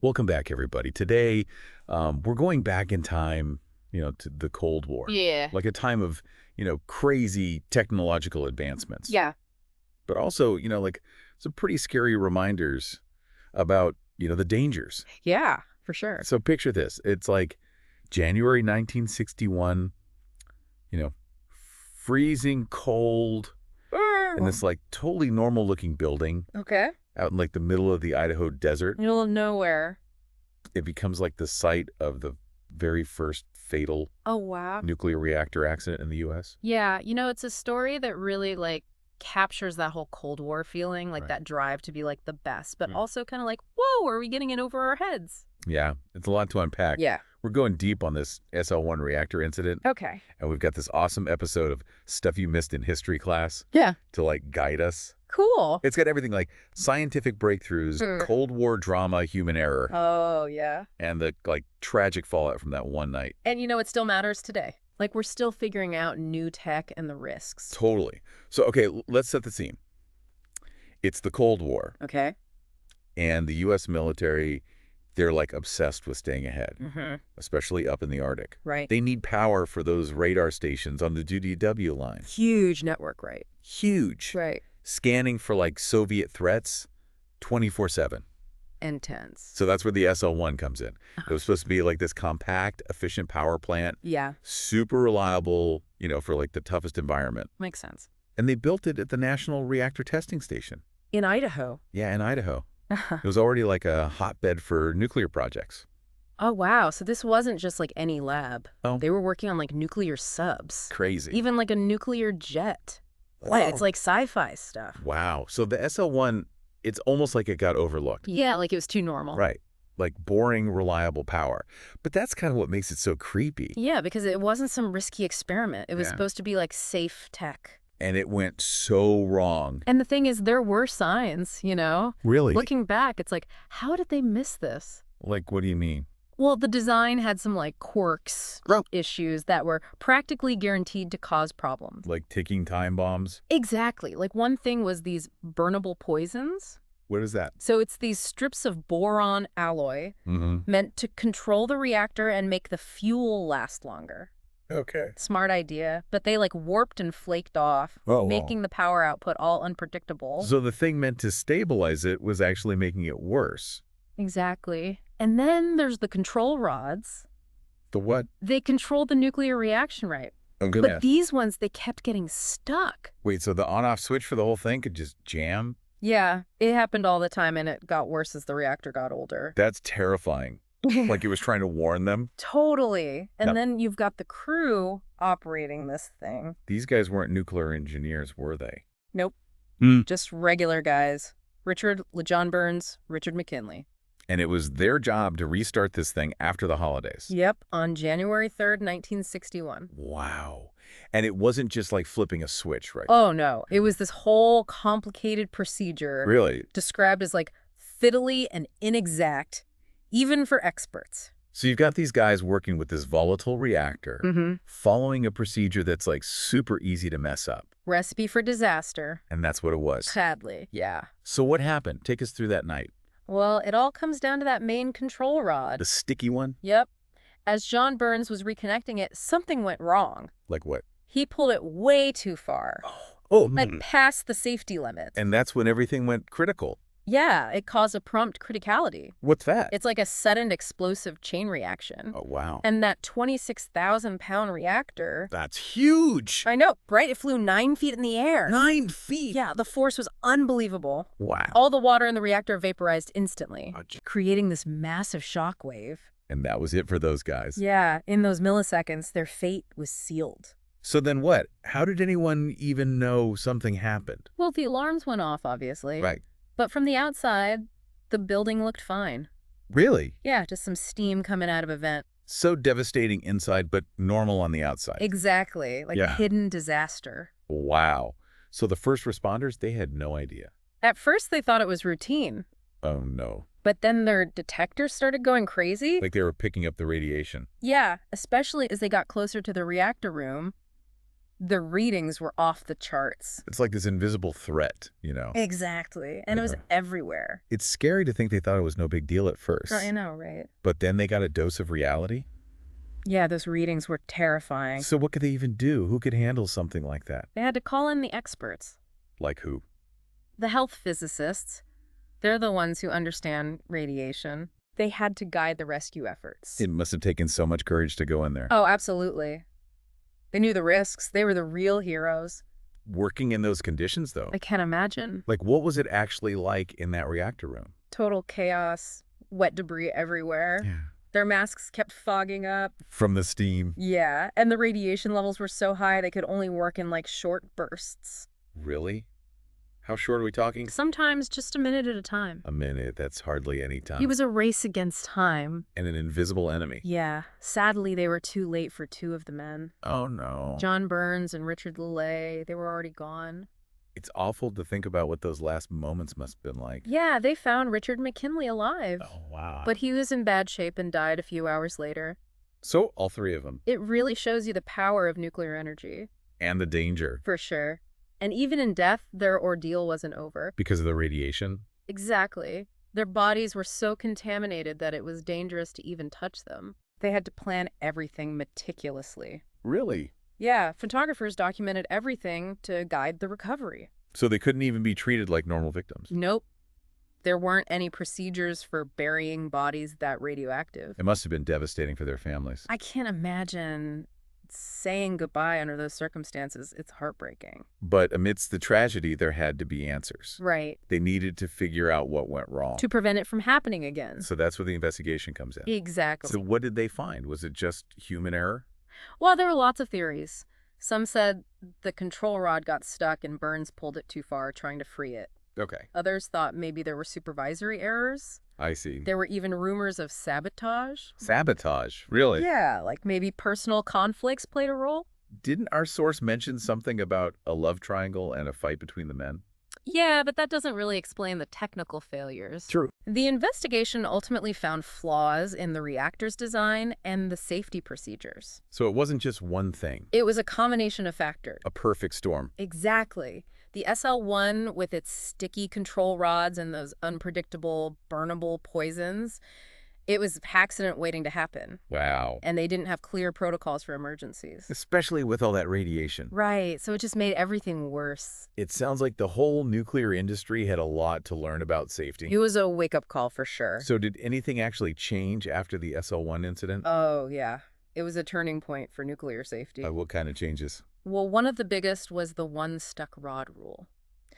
Welcome back, everybody. Today, we're going back in time, to the Cold War, Yeah. like a time of, crazy technological advancements, Yeah. but also, like some pretty scary reminders about, the dangers. Yeah, for sure. So picture this. It's like January 1961, you know, freezing cold in this like totally normal looking building Okay. out in like the middle of the Idaho desert. Middle of nowhere. It becomes like the site of the very first fatal Oh, wow. nuclear reactor accident in the U.S. Yeah, it's a story that really captures that whole Cold War feeling, like Right. that drive to be like the best, but Mm. also kind of like, whoa, are we getting in over our heads? Yeah, it's a lot to unpack. Yeah. We're going deep on this SL-1 reactor incident, Okay. and we've got this awesome episode of stuff you missed in history class Yeah. to like guide us. Cool. It's got everything like scientific breakthroughs, Hmm. Cold War drama, human error, Oh, yeah. and the like tragic fallout from that one night. And it still matters today. Like we're still figuring out new tech and the risks. Totally. So, okay, let's set the scene. It's the Cold War, Okay. and the U.S. military, they're like obsessed with staying ahead, Mm-hmm. especially up in the Arctic. Right. They need power for those radar stations on the DDW line. Huge network, right? Huge. Right. Scanning for like Soviet threats 24/7. Intense. So that's where the SL-1 comes in. It was supposed to be like this compact, efficient power plant, Yeah. super reliable, for like the toughest environment. Makes sense. And they built it at the National Reactor Testing Station. In Idaho. Yeah, in Idaho. It was already like a hotbed for nuclear projects. Oh, wow. So this wasn't just like any lab. Oh. They were working on like nuclear subs. Crazy. Even like a nuclear jet. Right. It's like sci-fi stuff. Wow. So the SL-1, it's almost like it got overlooked. Yeah, like it was too normal. Right. Like boring, reliable power. But that's kind of what makes it so creepy. Yeah, because it wasn't some risky experiment. It was Yeah. supposed to be like safe tech. And it went so wrong. And the thing is, there were signs, Really? Looking back, it's like, how did they miss this? Like, what do you mean? Well, the design had some like quirks, issues that were practically guaranteed to cause problems. Like ticking time bombs? Exactly. Like one thing was these burnable poisons. What is that? So it's these strips of boron alloy Mm-hmm. meant to control the reactor and make the fuel last longer. Okay. Smart idea, but they like warped and flaked off, Oh, wow. making the power output all unpredictable. So the thing meant to stabilize it was actually making it worse. Exactly. And then there's the control rods. The what? They control the nuclear reaction, right? Oh, But goodness. these ones, they kept getting stuck. Wait, so the on-off switch for the whole thing could just jam? Yeah, it happened all the time, and it got worse as the reactor got older. That's terrifying. Like it was trying to warn them. Totally. And Now- then you've got the crew operating this thing. These guys weren't nuclear engineers, were they? Nope. Hmm. Just regular guys. John Burns, Richard McKinley. And it was their job to restart this thing after the holidays. Yep, on January 3rd, 1961. Wow. And it wasn't just like flipping a switch, right? Oh, no. It was this whole complicated procedure Really? described as like fiddly and inexact, even for experts. So you've got these guys working with this volatile reactor, Mm-hmm. following a procedure that's like super easy to mess up. Recipe for disaster. And that's what it was. Sadly, yeah. So what happened? Take us through that night. Well, it all comes down to that main control rod. The sticky one? Yep. As John Burns was reconnecting it, something went wrong. Like what? He pulled it way too far, Oh, like past the safety limits. and that's when everything went critical. Yeah, it caused a prompt criticality. What's that? It's like a sudden explosive chain reaction. Oh, wow. And that 26,000-pound reactor, That's huge. I know, right? It flew 9 feet in the air. 9 feet. Yeah, the force was unbelievable. Wow. All the water in the reactor vaporized instantly, Oh, gee. creating this massive shock wave. And that was it for those guys. Yeah, in those milliseconds, their fate was sealed. So then what? How did anyone even know something happened? Well, the alarms went off, obviously. Right. But from the outside, the building looked fine. Really? Yeah, just some steam coming out of a vent. So devastating inside, but normal on the outside. Exactly, like a Yeah. hidden disaster. Wow. So the first responders, they had no idea. At first, they thought it was routine. Oh, no. But then their detectors started going crazy. Like they were picking up the radiation. Yeah, especially as they got closer to the reactor room. The readings were off the charts. It's like this invisible threat, you know? Exactly. And it was everywhere. It's scary to think they thought it was no big deal at first. I know, right? But then they got a dose of reality? Yeah, those readings were terrifying. So what could they even do? Who could handle something like that? They had to call in the experts. Like who? The health physicists. They're the ones who understand radiation. They had to guide the rescue efforts. It must have taken so much courage to go in there. Oh, absolutely. They knew the risks. They were the real heroes. Working in those conditions, though? I can't imagine. Like, what was it actually like in that reactor room? Total chaos, wet debris everywhere. Yeah. Their masks kept fogging up. From the steam? Yeah, and the radiation levels were so high they could only work in, like, short bursts. Really? How short are we talking? Sometimes just a minute at a time. A minute, that's hardly any time. It was a race against time. And an invisible enemy. Yeah, sadly they were too late for two of the men. Oh, no. John Burns and Richard Lillay, they were already gone. It's awful to think about what those last moments must have been like. Yeah, they found Richard McKinley alive. Oh, wow. But he was in bad shape and died a few hours later. So, all three of them. It really shows you the power of nuclear energy. And the danger. For sure. And even in death, their ordeal wasn't over. Because of the radiation? Exactly. Their bodies were so contaminated that it was dangerous to even touch them. They had to plan everything meticulously. Really? Yeah, photographers documented everything to guide the recovery. So they couldn't even be treated like normal victims? Nope. There weren't any procedures for burying bodies that radioactive. It must have been devastating for their families. I can't imagine saying goodbye under those circumstances. It's heartbreaking. But amidst the tragedy, there had to be answers. Right. They needed to figure out what went wrong. To prevent it from happening again. So that's where the investigation comes in. Exactly. So what did they find? Was it just human error? Well, there were lots of theories. Some said the control rod got stuck and Burns pulled it too far, trying to free it. Okay. Others thought maybe there were supervisory errors. I see. There were even rumors of sabotage. Sabotage? Really? Yeah, like maybe personal conflicts played a role. Didn't our source mention something about a love triangle and a fight between the men? Yeah, but that doesn't really explain the technical failures. True. The investigation ultimately found flaws in the reactor's design and the safety procedures. So it wasn't just one thing. It was a combination of factors. A perfect storm. Exactly. The SL-1 with its sticky control rods and those unpredictable, burnable poisons, it was an accident waiting to happen. Wow. And they didn't have clear protocols for emergencies. Especially with all that radiation. Right, so it just made everything worse. It sounds like the whole nuclear industry had a lot to learn about safety. It was a wake-up call for sure. So did anything actually change after the SL-1 incident? Oh, yeah. It was a turning point for nuclear safety. What kind of changes? Well, one of the biggest was the one-stuck rod rule.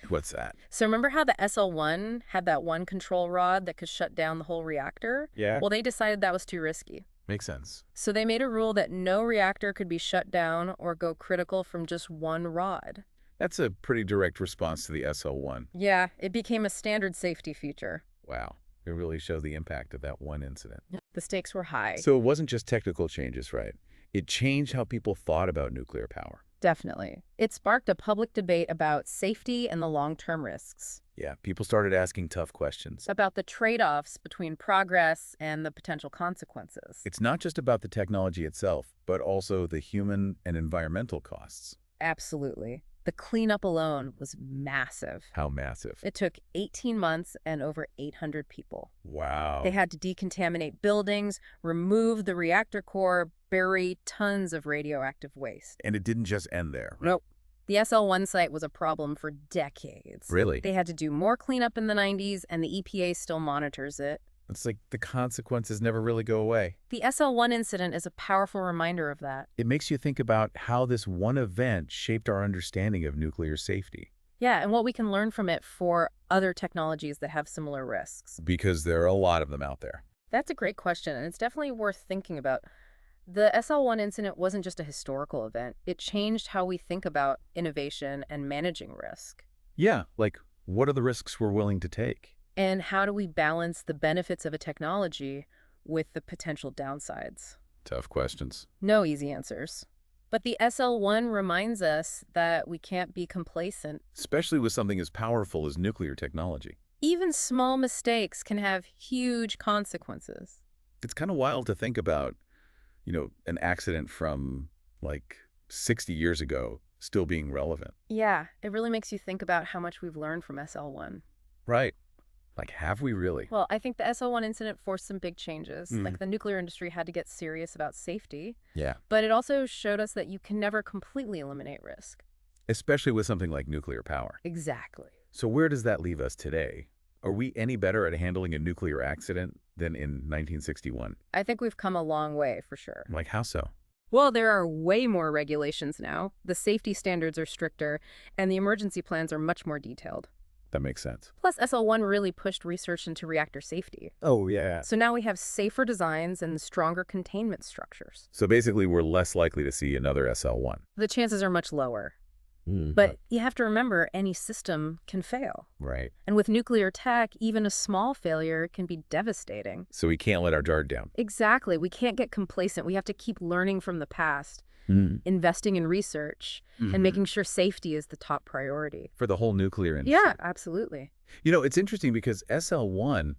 What's that? So remember how the SL-1 had that one control rod that could shut down the whole reactor? Yeah. Well, they decided that was too risky. Makes sense. So they made a rule that no reactor could be shut down or go critical from just one rod. That's a pretty direct response to the SL-1. Yeah, it became a standard safety feature. Wow. It really showed the impact of that one incident. The stakes were high. So it wasn't just technical changes, right? It changed how people thought about nuclear power. Definitely. It sparked a public debate about safety and the long-term risks. Yeah, people started asking tough questions. About the trade-offs between progress and the potential consequences. It's not just about the technology itself, but also the human and environmental costs. Absolutely. The cleanup alone was massive. How massive? It took 18 months and over 800 people. Wow. They had to decontaminate buildings, remove the reactor core, bury tons of radioactive waste. And it didn't just end there. Nope. The SL-1 site was a problem for decades. Really? They had to do more cleanup in the 90s, and the EPA still monitors it. It's like the consequences never really go away. The SL-1 incident is a powerful reminder of that. It makes you think about how this one event shaped our understanding of nuclear safety. Yeah, and what we can learn from it for other technologies that have similar risks. Because there are a lot of them out there. That's a great question, and it's definitely worth thinking about. The SL-1 incident wasn't just a historical event. It changed how we think about innovation and managing risk. Yeah, like what are the risks we're willing to take? And how do we balance the benefits of a technology with the potential downsides? Tough questions. No easy answers. But the SL-1 reminds us that we can't be complacent. Especially with something as powerful as nuclear technology. Even small mistakes can have huge consequences. It's kind of wild to think about, an accident from like 60 years ago still being relevant. Yeah, it really makes you think about how much we've learned from SL1. Right. Like, have we really? Well, I think the SL1 incident forced some big changes. Mm. Like the nuclear industry had to get serious about safety, Yeah. but it also showed us that you can never completely eliminate risk. Especially with something like nuclear power. Exactly. So where does that leave us today? Are we any better at handling a nuclear accident than in 1961? I think we've come a long way, for sure. Like, how so? Well, there are way more regulations now. The safety standards are stricter, and the emergency plans are much more detailed. That makes sense. Plus, SL1 really pushed research into reactor safety. Oh, yeah. So now we have safer designs and stronger containment structures. So basically, we're less likely to see another SL1. The chances are much lower. Mm. But you have to remember, any system can fail. Right. And with nuclear tech, even a small failure can be devastating. So we can't let our guard down. Exactly. We can't get complacent. We have to keep learning from the past, investing in research, and making sure safety is the top priority. For the whole nuclear industry. Yeah, absolutely. You know, it's interesting because SL1,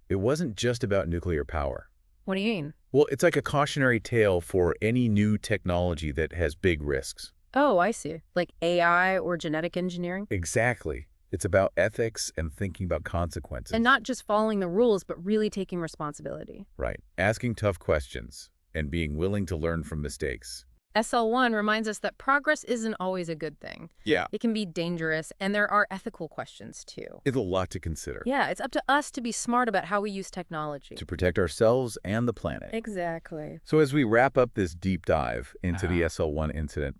it wasn't just about nuclear power. What do you mean? Well, it's like a cautionary tale for any new technology that has big risks. Oh, I see. Like AI or genetic engineering? Exactly. It's about ethics and thinking about consequences. And not just following the rules, but really taking responsibility. Right. Asking tough questions and being willing to learn from mistakes. SL1 reminds us that progress isn't always a good thing. Yeah. It can be dangerous, and there are ethical questions, too. It's a lot to consider. Yeah, it's up to us to be smart about how we use technology. To protect ourselves and the planet. Exactly. So as we wrap up this deep dive into the SL1 incident,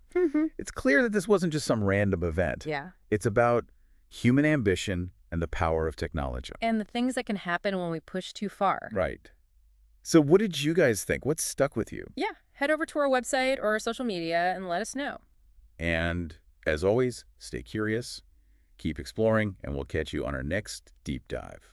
it's clear that this wasn't just some random event. Yeah. It's about human ambition and the power of technology. And the things that can happen when we push too far. Right. So what did you guys think? What stuck with you? Yeah, head over to our website or our social media and let us know. And as always, stay curious, keep exploring, and we'll catch you on our next deep dive.